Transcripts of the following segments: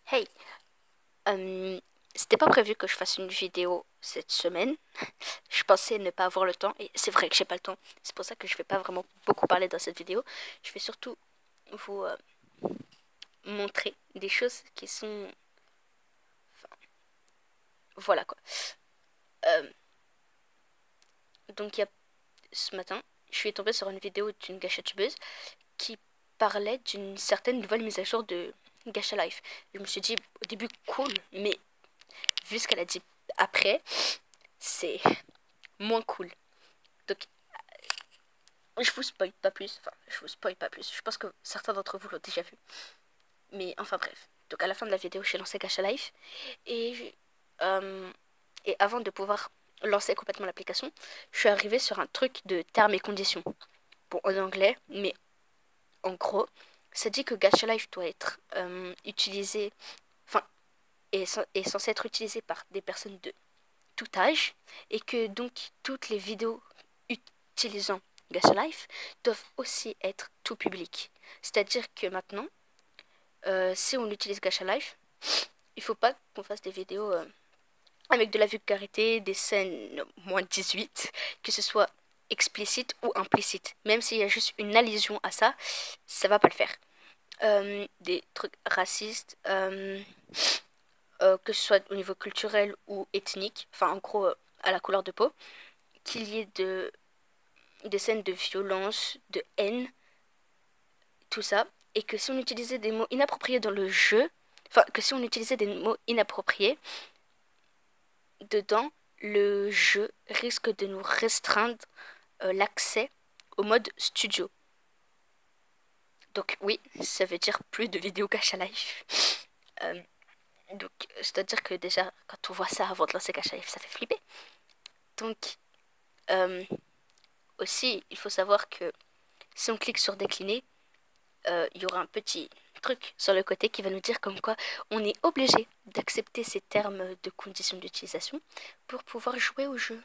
Hey, euh, c'était pas prévu que je fasse une vidéo cette semaine. Je pensais ne pas avoir le temps et c'est vrai que j'ai pas le temps. C'est pour ça que je vais pas vraiment beaucoup parler dans cette vidéo. Je vais surtout vous montrer des choses qui sont... Voilà quoi. Euh, donc il y a ce matin, je suis tombée sur une vidéo d'une gâchette qui parlait d'une certaine nouvelle mise à jour de Gacha Life. Je me suis dit au début cool, mais vu ce qu'elle a dit après, c'est moins cool. Donc je vous spoil pas plus. Enfin, je vous spoil pas plus. Je pense que certains d'entre vous l'ont déjà vu. Mais enfin bref. Donc à la fin de la vidéo, j'ai lancé Gacha Life. Et, euh, et avant de pouvoir lancer complètement l'application, je suis arrivée sur un truc de termes et conditions. Bon, en anglais, mais en gros, ça dit que Gacha Life doit être utilisé, enfin, est censé être utilisé par des personnes de tout âge. Et que donc toutes les vidéos utilisant Gacha Life doivent aussi être tout public. C'est-à-dire que maintenant, si on utilise Gacha Life, il faut pas qu'on fasse des vidéos avec de la vulgarité, des scènes moins de 18, que ce soit explicite ou implicite. Même s'il y a juste une allusion à ça, ça va pas le faire. Des trucs racistes, que ce soit au niveau culturel ou ethnique, enfin en gros à la couleur de peau, qu'il y ait des scènes de violence, de haine, tout ça, et que si on utilisait des mots inappropriés dans le jeu, enfin que si on utilisait des mots inappropriés dedans, le jeu risque de nous restreindre l'accès au mode studio. Donc oui, ça veut dire plus de vidéos Gacha Life. Euh, donc c'est-à-dire que déjà, quand on voit ça avant de lancer Gacha Life, ça fait flipper. Donc euh, aussi, il faut savoir que si on clique sur décliner, il y aura un petit truc sur le côté qui va nous dire comme quoi on est obligé d'accepter ces termes de conditions d'utilisation pour pouvoir jouer au jeu.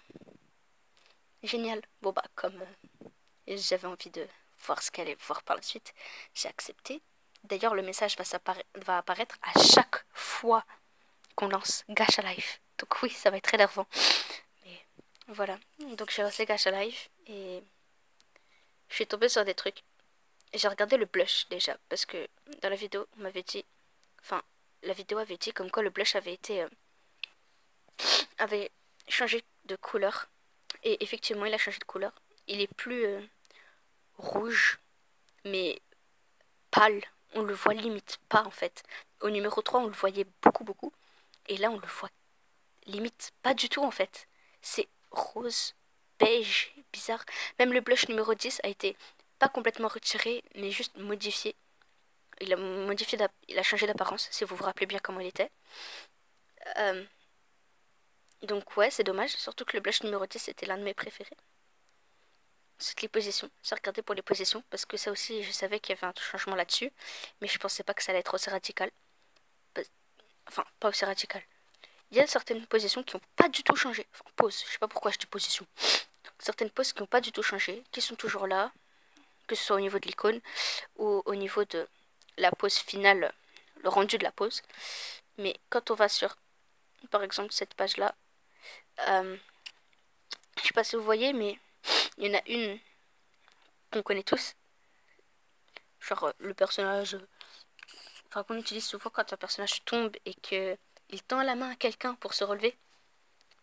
Génial. Bon bah comme j'avais envie de voir ce qu'elle allait voir par la suite, j'ai accepté. D'ailleurs le message va apparaître à chaque fois qu'on lance Gacha Life. Donc oui, ça va être énervant. Mais voilà. Donc j'ai lancé Gacha Life et je suis tombée sur des trucs. J'ai regardé le blush déjà parce que dans la vidéo on m'avait dit, enfin la vidéo avait dit comme quoi le blush avait changé de couleur. Et effectivement, il a changé de couleur. Il est plus rouge, mais pâle. On le voit limite pas en fait. Au numéro 3 on le voyait beaucoup, beaucoup. Et là, on le voit limite pas du tout en fait. C'est rose, beige, bizarre. Même le blush numéro 10 a été pas complètement retiré, mais juste modifié. Il a changé d'apparence, si vous vous rappelez bien comment il était. Euh, donc ouais, c'est dommage. Surtout que le blush numéro 10 était l'un de mes préférés. Toutes les positions. J'ai regardé pour les positions parce que ça aussi, je savais qu'il y avait un changement là-dessus, mais je pensais pas que ça allait être aussi radical. Enfin, pas aussi radical. Il y a certaines positions qui n'ont pas du tout changé. Enfin, poses, je sais pas pourquoi je dis position. Certaines poses qui n'ont pas du tout changé, qui sont toujours là, que ce soit au niveau de l'icône ou au niveau de la pose finale, le rendu de la pose. Mais quand on va sur, par exemple, cette page-là, euh, je sais pas si vous voyez, mais il y en a une qu'on connaît tous. Genre le personnage, enfin qu'on utilise souvent quand un personnage tombe et que il tend la main à quelqu'un pour se relever.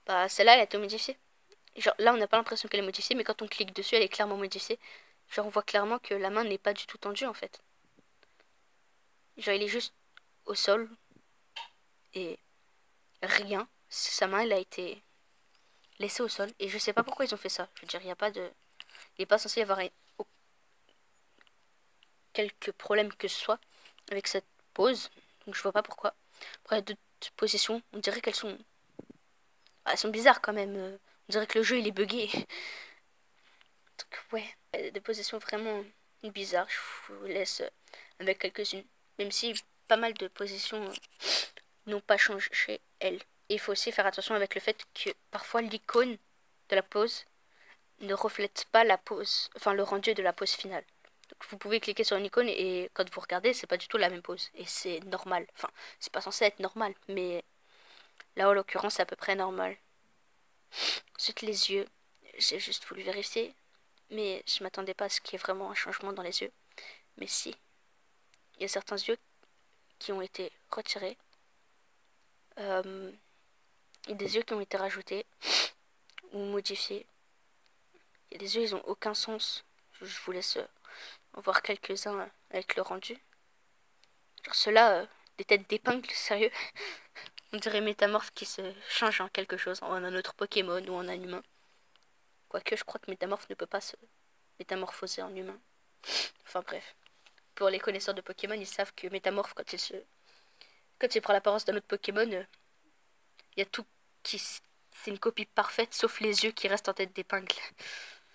Bah celle-là, elle a été modifiée. Genre là, on n'a pas l'impression qu'elle est modifiée, mais quand on clique dessus, elle est clairement modifiée. Genre on voit clairement que la main n'est pas du tout tendue en fait. Genre il est juste au sol et rien. Sa main, elle a été laissée au sol. Et je sais pas pourquoi ils ont fait ça. Je veux dire, il n'y a pas de... Il n'est pas censé y avoir quelque problème que ce soit avec cette pose. Donc je vois pas pourquoi. Après, d'autres positions, on dirait qu'elles sont... Ah, elles sont bizarres quand même. On dirait que le jeu, il est buggé. Donc ouais, des positions vraiment bizarres. Je vous laisse avec quelques-unes. Même si pas mal de positions n'ont pas changé, elles. Et il faut aussi faire attention avec le fait que parfois l'icône de la pose ne reflète pas la pose, enfin le rendu de la pose finale. Donc vous pouvez cliquer sur une icône et quand vous regardez, c'est pas du tout la même pose. Et c'est normal. Enfin, c'est pas censé être normal, mais là en l'occurrence, c'est à peu près normal. Ensuite, les yeux. J'ai juste voulu vérifier, mais je m'attendais pas à ce qu'il y ait vraiment un changement dans les yeux. Mais si, il y a certains yeux qui ont été retirés. Et des yeux qui ont été rajoutés ou modifiés. Il y a des yeux, ils ont aucun sens. Je vous laisse en voir quelques-uns avec le rendu. Genre ceux-là, des têtes d'épingle, sérieux. On dirait Métamorphe qui se change en quelque chose, en un autre Pokémon ou en un humain. Quoique je crois que Métamorphe ne peut pas se métamorphoser en humain. Enfin bref. Pour les connaisseurs de Pokémon, ils savent que Métamorphe, quand il prend l'apparence d'un autre Pokémon, il y a tout qui... C'est une copie parfaite, sauf les yeux qui restent en tête d'épingle.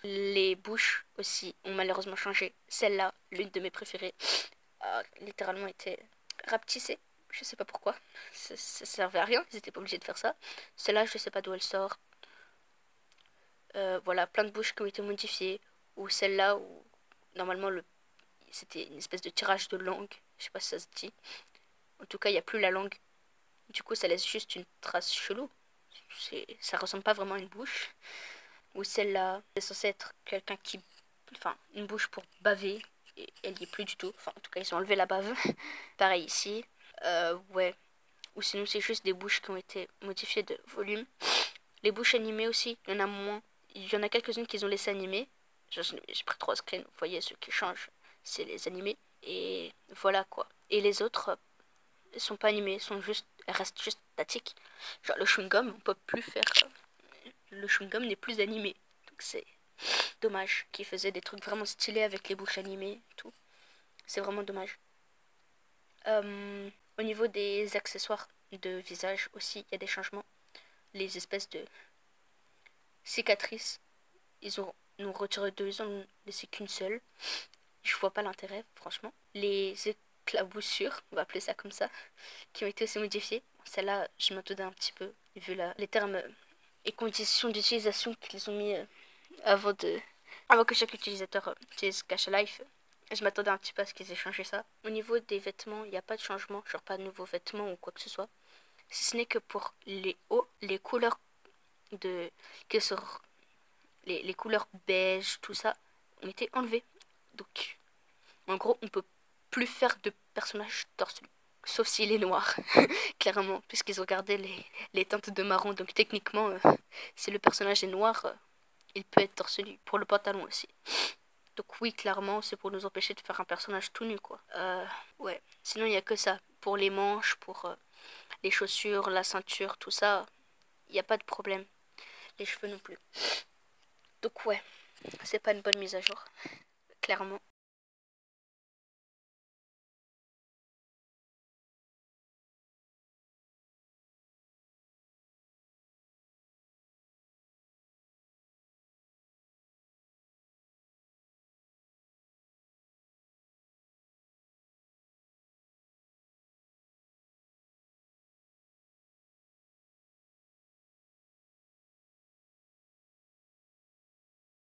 Les bouches aussi ont malheureusement changé. Celle-là, l'une de mes préférées, a littéralement été rapetissée. Je sais pas pourquoi. Ça servait à rien, ils étaient pas obligés de faire ça. Celle-là, je sais pas d'où elle sort. Voilà, plein de bouches qui ont été modifiées. Ou celle-là où normalement c'était une espèce de tirage de langue. Je sais pas si ça se dit. En tout cas, il n'y a plus la langue. Du coup, ça laisse juste une trace chelou. Ça ressemble pas vraiment à une bouche. Ou celle-là, c'est censé être quelqu'un qui... Enfin, une bouche pour baver. Et elle y est plus du tout. Enfin, en tout cas, ils ont enlevé la bave. Pareil ici. Ouais. Ou sinon, c'est juste des bouches qui ont été modifiées de volume. Les bouches animées aussi, il y en a moins. Il y en a quelques-unes qu'ils ont laissé animées. J'ai pris 3 screens. Vous voyez, ceux qui changent, c'est les animés. Et voilà quoi. Et les autres, elles sont pas animées. Elles restent juste statiques. Genre le chewing-gum, on peut plus faire... le chewing-gum n'est plus animé. Donc c'est dommage. Qu'ils faisaient des trucs vraiment stylés avec les bouches animées et tout. C'est vraiment dommage. Au niveau des accessoires de visage aussi, il y a des changements. Les espèces de cicatrices, ils ont retiré 2, ils en ont laissé qu'une seule. Je vois pas l'intérêt, franchement. Les éclaboussures, on va appeler ça comme ça, qui ont été aussi modifiées. Celle-là, je m'attendais un petit peu, vu les termes et conditions d'utilisation qu'ils ont mis avant que chaque utilisateur utilise Cache Life. Je m'attendais un petit peu à ce qu'ils aient changé ça. Au niveau des vêtements, il n'y a pas de changement, genre pas de nouveaux vêtements ou quoi que ce soit. Si ce n'est que pour les hauts, les couleurs de qui sont les couleurs beige, tout ça, ont été enlevées. Donc, en gros, on peut plus faire de personnage torse nu. Sauf s'il est noir, clairement, puisqu'ils ont gardé les teintes de marron. Donc, techniquement, si le personnage est noir, il peut être torse nu. Pour le pantalon aussi. Donc, oui, clairement, c'est pour nous empêcher de faire un personnage tout nu, quoi. Ouais. Sinon, il n'y a que ça. Pour les manches, pour les chaussures, la ceinture, tout ça, il n'y a pas de problème. Les cheveux non plus. Donc, ouais, c'est pas une bonne mise à jour, clairement.